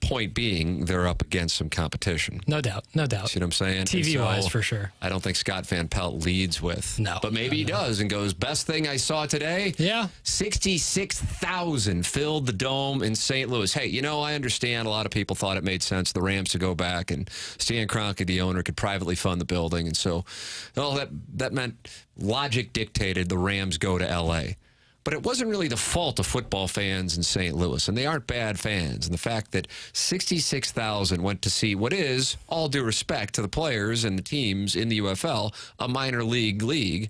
Point being, they're up against some competition. No doubt. See what I'm saying? TV-wise, for sure. I don't think Scott Van Pelt leads with. No. But maybe he does and goes, best thing I saw today? Yeah. 66,000 filled the dome in St. Louis. Hey, I understand a lot of people thought it made sense the Rams to go back and Stan Kroenke, the owner, could privately fund the building. And so that meant logic dictated the Rams go to L.A., but it wasn't really the fault of football fans in St. Louis, and they aren't bad fans. And the fact that 66,000 went to see what is, all due respect to the players and the teams in the UFL, a minor league,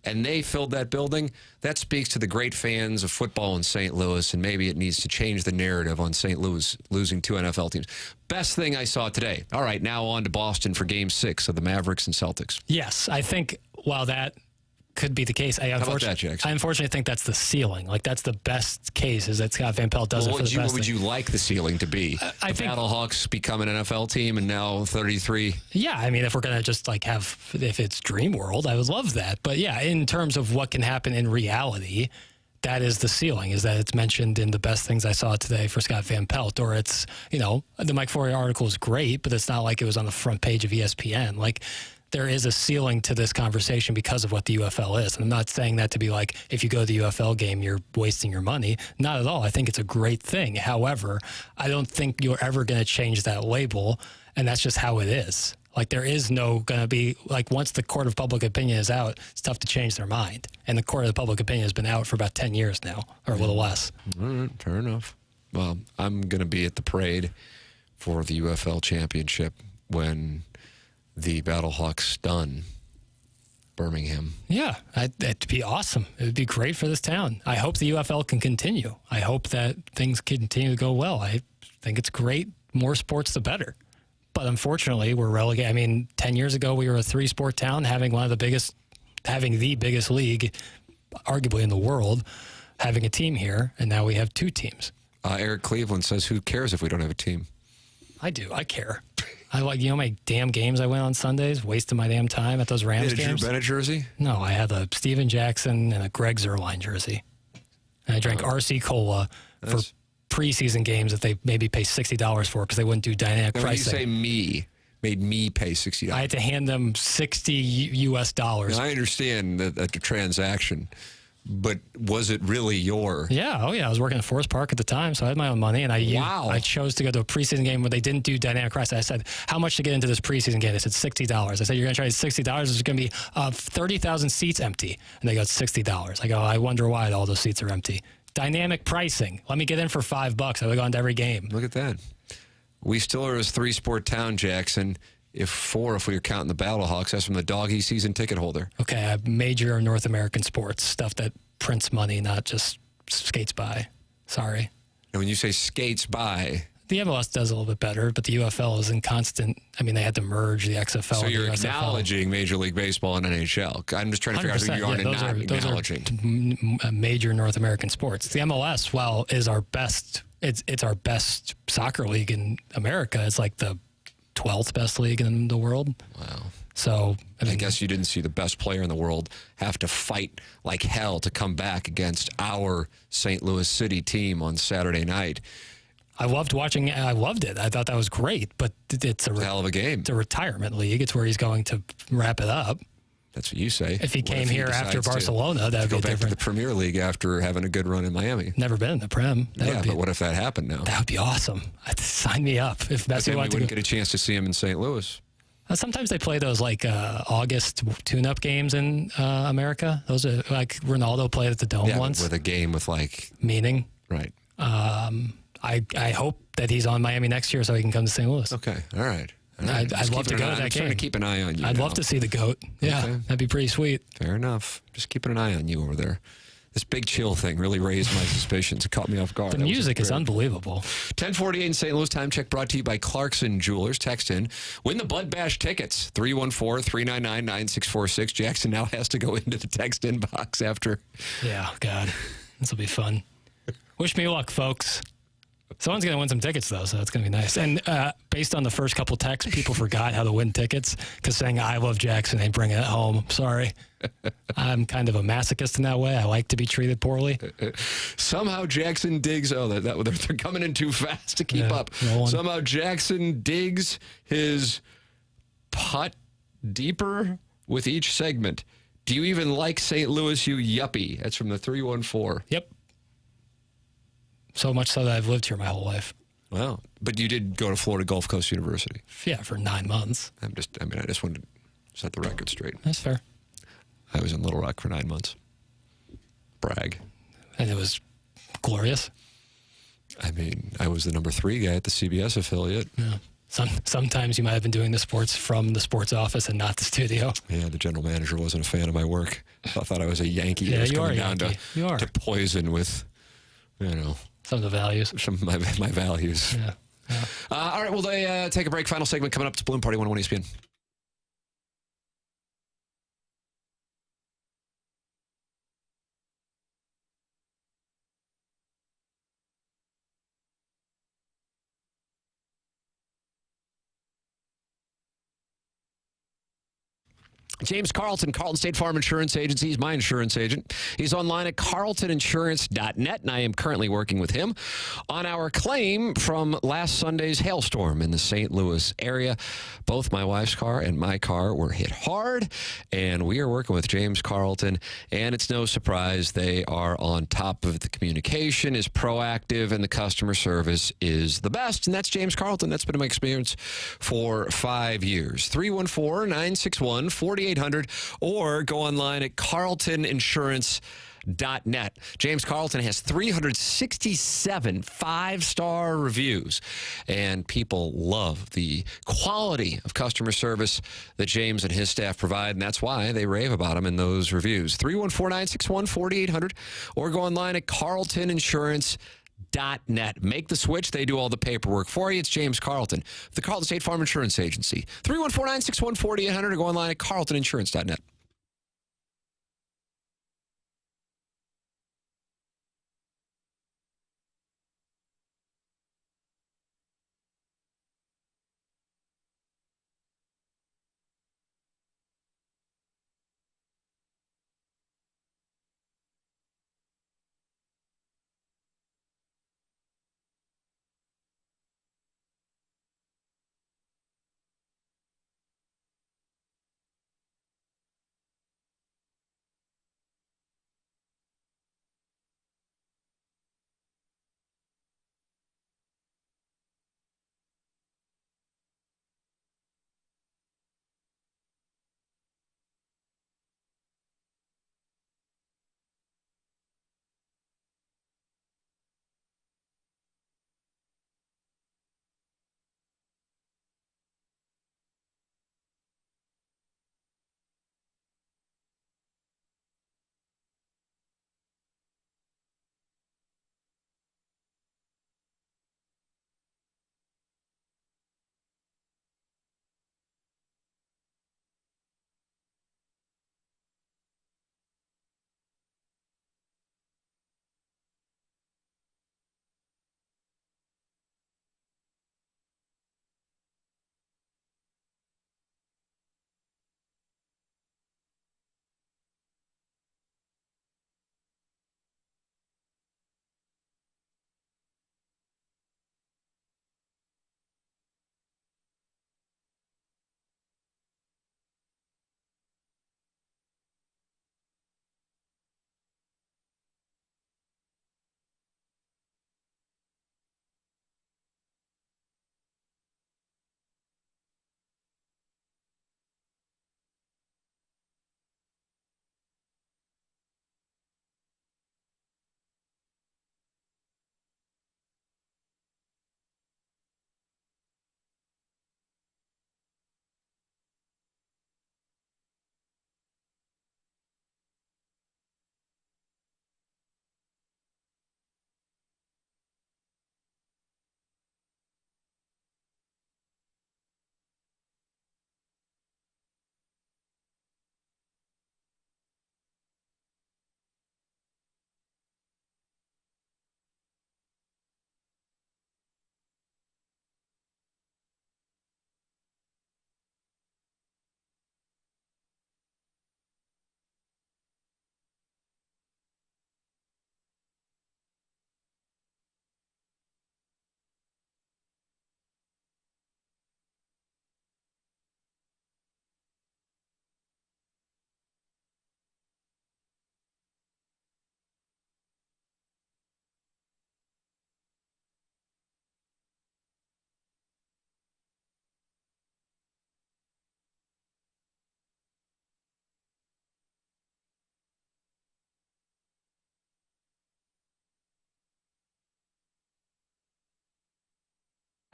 and they filled that building, that speaks to the great fans of football in St. Louis, and maybe it needs to change the narrative on St. Louis losing 2 NFL teams. Best thing I saw today. All right, now on to Boston for Game 6 of the Mavericks and Celtics. Yes, I think while that could be the case. I unfortunately think that's the ceiling. Like, that's the best case, is that Scott Van Pelt does it for the best. What would you like the ceiling to be? I think Battlehawks become an NFL team and now 33? Yeah, I mean, if we're going to just if it's Dream World, I would love that. But yeah, in terms of what can happen in reality, that is the ceiling, is that it's mentioned in the best things I saw today for Scott Van Pelt, or it's, the Mike Florio article is great, but it's not like it was on the front page of ESPN. Like, there is a ceiling to this conversation because of what the UFL is. And I'm not saying that to be like, if you go to the UFL game, you're wasting your money. Not at all. I think it's a great thing. However, I don't think you're ever going to change that label, and that's just how it is. Like, there is no going to be, like, once the court of public opinion is out, it's tough to change their mind. And the court of public opinion has been out for about 10 years now, or a little less. All right, fair enough. Well, I'm going to be at the parade for the UFL championship when the Battlehawks stun Birmingham. Yeah, it'd be awesome. It would be great for this town. I hope the UFL can continue. I hope that things continue to go well. I think it's great. More sports, the better. But unfortunately, we're relegated. I mean, 10 years ago, we were a 3-sport town, having the biggest league, arguably in the world, having a team here, and now we have 2 teams. Eric Cleveland says, who cares if we don't have a team? I do. I care. I like, how many damn games I went on Sundays, wasting my damn time at those Rams games. Did Drew Bennett jersey? No, I had a Steven Jackson and a Greg Zerline jersey. And I drank RC Cola for preseason games that they maybe pay $60 for because they wouldn't do dynamic pricing. When you say made me pay $60. I had to hand them $60 US. Now, I understand the transaction, but was it really your? Yeah, I was working at Forest Park at the time, so I had my own money, and I chose to go to a preseason game where they didn't do dynamic pricing. I said, how much to get into this preseason game? They said $60. I said, you're going to try $60? There's going to be 30,000 seats empty. And they go, $60. I go, I wonder why all those seats are empty. Dynamic pricing. Let me get in for $5. I would go into every game. Look at that. We still are a 3-sport town, Jackson. If we were counting the Battlehawks. That's from the doggy season ticket holder. Okay, I have major North American sports, stuff that prints money, not just skates by. Sorry. And when you say skates by... The MLS does a little bit better, but the UFL is in constant... I mean, they had to merge the XFL so and the you're USFL. Acknowledging Major League Baseball and NHL. I'm just trying to figure out who you are and not acknowledging. Those are major North American sports. The MLS, while is our best... It's our best soccer league in America. It's like the 12th best league in the world. Wow. So I guess you didn't see the best player in the world have to fight like hell to come back against our St. Louis City team on Saturday night. I loved watching. I loved it. I thought that was great. But it's a hell of a game. It's a retirement league. It's where he's going to wrap it up. That's what you say. If he came here after Barcelona, that would be go back different. to the Premier League after having a good run in Miami. Never been in the Prem. But what if that happened now? That would be awesome. Sign me up. If Messi wanted to wouldn't get a chance to see him in St. Louis. Sometimes they play those like August tune-up games in America. Those are like Ronaldo played at the Dome once. With a game with like meaning. Right. I hope that he's on Miami next year so he can come to St. Louis. Okay. All right. I'd love to go to that game. I'm trying to keep an eye on you. I'd love to see the GOAT. Yeah, okay. That'd be pretty sweet. Fair enough. Just keeping an eye on you over there. This Big Chill thing really raised my suspicions. It caught me off guard. The music is unbelievable. 10:48 in St. Louis. Time check brought to you by Clarkson Jewelers. Text in. Win the Blood Bash tickets. 314-399-9646. Jackson now has to go into the text inbox after. Yeah, God. This will be fun. Wish me luck, folks. Someone's going to win some tickets, though, so that's going to be nice. And based on the first couple texts, people forgot how to win tickets because saying I love Jackson ain't bringing it home. Sorry. I'm kind of a masochist in that way. I like to be treated poorly. Somehow Jackson digs. They're coming in too fast to keep up. Somehow Jackson digs his putt deeper with each segment. Do you even like St. Louis, you yuppie? That's from the 314. Yep. So much so that I've lived here my whole life. Wow. But you did go to Florida Gulf Coast University. Yeah, for 9 months. I just wanted to set the record straight. That's fair. I was in Little Rock for 9 months. Brag. And it was glorious. I mean, I was the number 3 guy at the CBS affiliate. Yeah. Sometimes you might have been doing the sports from the sports office and not the studio. Yeah, the general manager wasn't a fan of my work. I thought I was a Yankee. Yeah, you are a Yankee. You are. To poison with, some of the values. Some of my values. Yeah. All right, we'll take a break. Final segment coming up. It's Balloon Party 101 ESPN. James Carlton, Carlton State Farm Insurance Agency. He's my insurance agent. He's online at carltoninsurance.net, and I am currently working with him on our claim from last Sunday's hailstorm in the St. Louis area. Both my wife's car and my car were hit hard, and we are working with James Carlton, and it's no surprise they are on top of the communication, is proactive, and the customer service is the best, and that's James Carlton. That's been my experience for 5 years. 314-961-4800, or go online at carltoninsurance.net. James.net. James Carlton has 367 five-star reviews, and people love the quality of customer service that James and his staff provide, and that's why they rave about him in those reviews. 314-961-4800, or go online at carltoninsurance.net. Make the switch. They do all the paperwork for you. It's James Carlton, the Carlton State Farm Insurance Agency. 314-961-4800, or go online at carltoninsurance.net.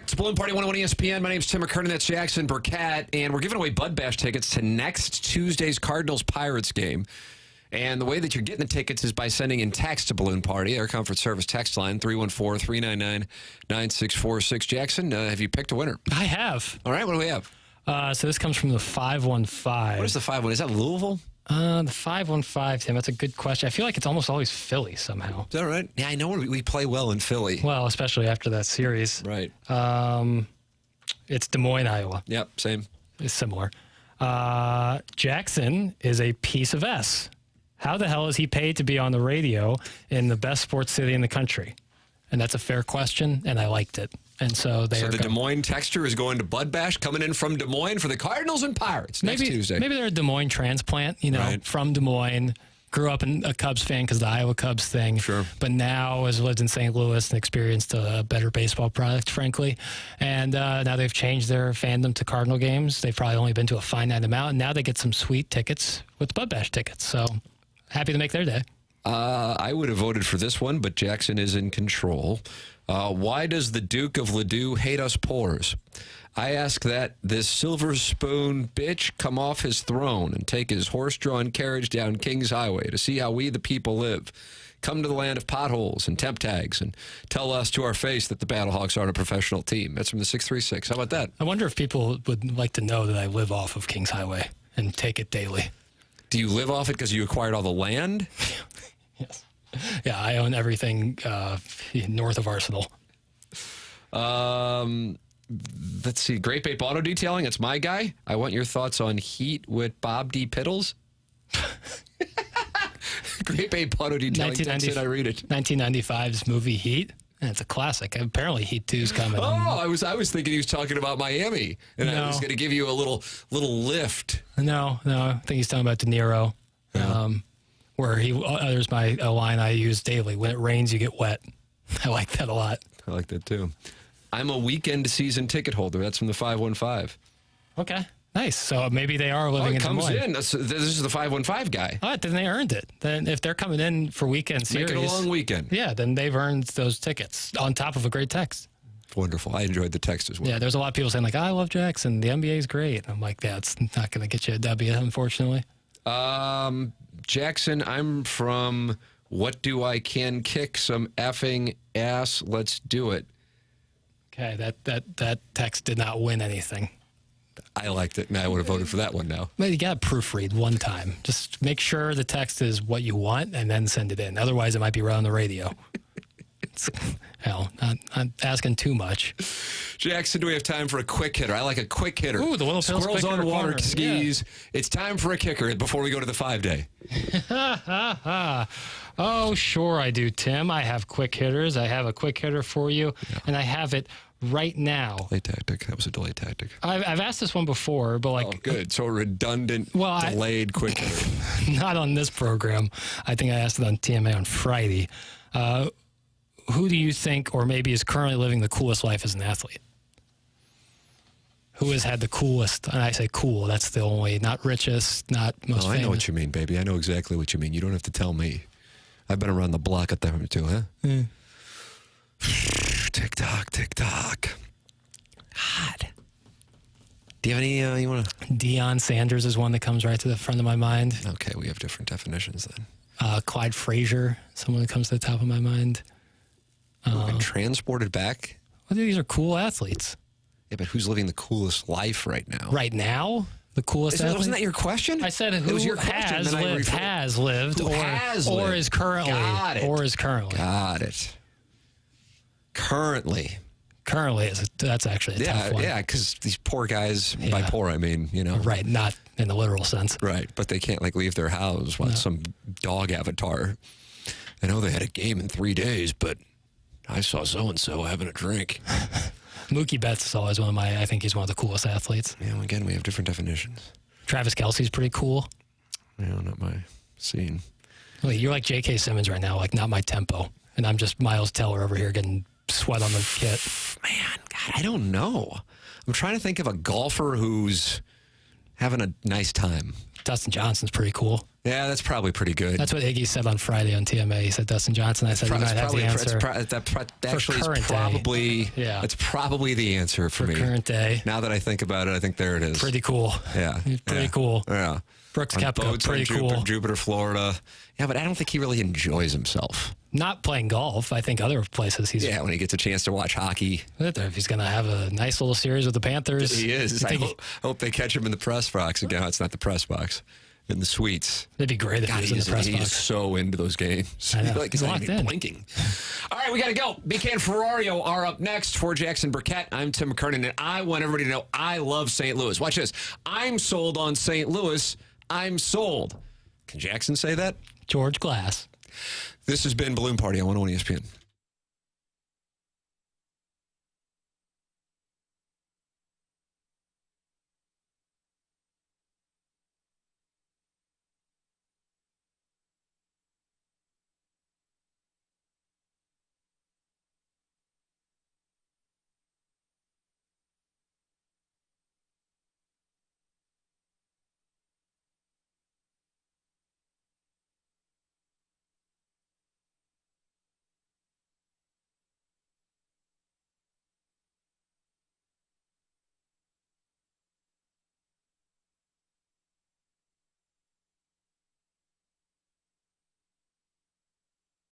It's Balloon Party 101 ESPN. My name's Tim McKernan. That's Jackson Burkett. And we're giving away Bud Bash tickets to next Tuesday's Cardinals-Pirates game. And the way that you're getting the tickets is by sending in text to Balloon Party, our comfort service text line, 314-399-9646. Jackson, have you picked a winner? I have. All right, what do we have? So this comes from the 515. What is the 5-1? Is that Louisville? The 515, Tim, that's a good question. I feel like it's almost always Philly somehow. Is that right? Yeah, I know we play well in Philly. Well, especially after that series. Right. It's Des Moines, Iowa. Yep, same. It's similar. Jackson is a piece of S. How the hell is he paid to be on the radio in the best sports city in the country? And that's a fair question, and I liked it. And so they are the Des Moines texture is going to Bud Bash, coming in from Des Moines for the Cardinals and Pirates next Tuesday. Maybe they're a Des Moines transplant, right. From Des Moines. Grew up a Cubs fan because the Iowa Cubs thing. Sure. But now has lived in St. Louis and experienced a better baseball product, frankly. And now they've changed their fandom to Cardinal games. They've probably only been to a finite amount, and now they get some sweet tickets with Bud Bash tickets. So happy to make their day. I would have voted for this one, but Jackson is in control. Why does the Duke of Ladue hate us poors? I ask that this silver spoon bitch come off his throne and take his horse-drawn carriage down King's Highway to see how we the people live. Come to the land of potholes and temp tags and tell us to our face that the Battlehawks aren't a professional team. That's from the 636. How about that? I wonder if people would like to know that I live off of Kings Highway and take it daily. Do you live off it because you acquired all the land? Yes. Yeah, I own everything north of Arsenal. Let's see. Great Bape Auto Detailing. It's my guy. I want your thoughts on Heat with Bob D. Piddles. Great Bape Auto Detailing. I read it. 1995's movie Heat. And it's a classic. Apparently Heat 2's coming. Oh, I was thinking he was talking about Miami, and I was going to give you a little lift. No. I think he's talking about De Niro, where there's a line I use daily. When it rains, you get wet. I like that a lot. I like that too. I'm a weekend season ticket holder. That's from the 515. Okay. Nice. So maybe they are living in Des Moines. It comes in. This is the 515 guy. All right, then they earned it. Then if they're coming in for weekend series. Make it a long weekend. Yeah, then they've earned those tickets on top of a great text. Wonderful. I enjoyed the text as well. Yeah, there's a lot of people saying, like, I love Jackson. The NBA is great. I'm like, that's not going to get you a W, unfortunately. Jackson, I'm from What Do I Can Kick Some Effing Ass. Let's do it. Okay, that text did not win anything. I liked it, and I would have voted for that one now. Well, you got to proofread one time. Just make sure the text is what you want, and then send it in. Otherwise, it might be right on the radio. Hell, not asking too much. Jackson, do we have time for a quick hitter? I like a quick hitter. Ooh, the Little Pills Squirrels quick on hitter water corner. skis. Yeah. It's time for a kicker before we go to the 5-day. Oh, sure I do, Tim. I have quick hitters. I have a quick hitter for you, and I have it right now. Delay tactic. That was a delay tactic. I've asked this one before, but Oh, good. So redundant, delayed quick hitter. Not on this program. I think I asked it on TMA on Friday. Who do you think, or maybe is currently living the coolest life as an athlete? Who has had the coolest, and I say cool, that's the only, not richest, not most famous. I know what you mean, baby. I know exactly what you mean. You don't have to tell me. I've been around the block at them too, huh? Mm. Tick-tock, tick-tock. Hot. Do you have any, you want to? Deion Sanders is one that comes right to the front of my mind. Okay, we have different definitions then. Clyde Frazier, someone that comes to the top of my mind. Been transported back? Well, these are cool athletes. Yeah, but who's living the coolest life right now? Right now? The coolest athlete? Wasn't that your question? I said who was your has lived, or is currently. Got it. Or is currently. Got it. Currently. Currently, that's actually a tough one. Yeah, because these poor guys, by poor I mean, Right, not in the literal sense. Right, but they can't leave their house, watch some dog avatar. I know they had a game in 3 days, but I saw so-and-so having a drink. Mookie Betts is always I think he's one of the coolest athletes. Yeah, again, we have different definitions. Travis Kelce's pretty cool. Yeah, not my scene. Well, you're like J.K. Simmons right now, like not my tempo. And I'm just Miles Teller over here getting sweat on the kit. Man, God, I don't know. I'm trying to think of a golfer who's having a nice time. Dustin Johnson's pretty cool. Yeah, that's probably pretty good. That's what Iggy said on Friday on TMA. He said Dustin Johnson. I said, you might have the answer. That's probably the answer for me. Current day. Now that I think about it, I think there it is. Pretty cool. Yeah. Pretty cool. Yeah. Brooks Koepka, pretty cool. Jupiter, Florida. Yeah, but I don't think he really enjoys himself. Not playing golf. I think other places he's... Yeah, when he gets a chance to watch hockey. If he's going to have a nice little series with the Panthers. He is. I hope they catch him in the press box. Again, it's not the press box. In the suites. It'd be great if he was in the press box. He's so into those games. I know. He's not even blinking. All right, we got to go. BK and Ferrario are up next for Jackson Burkett. I'm Tim McKernan, and I want everybody to know I love St. Louis. Watch this. I'm sold on St. Louis. I'm sold. Can Jackson say that? George Glass. This has been Balloon Party on 101 ESPN.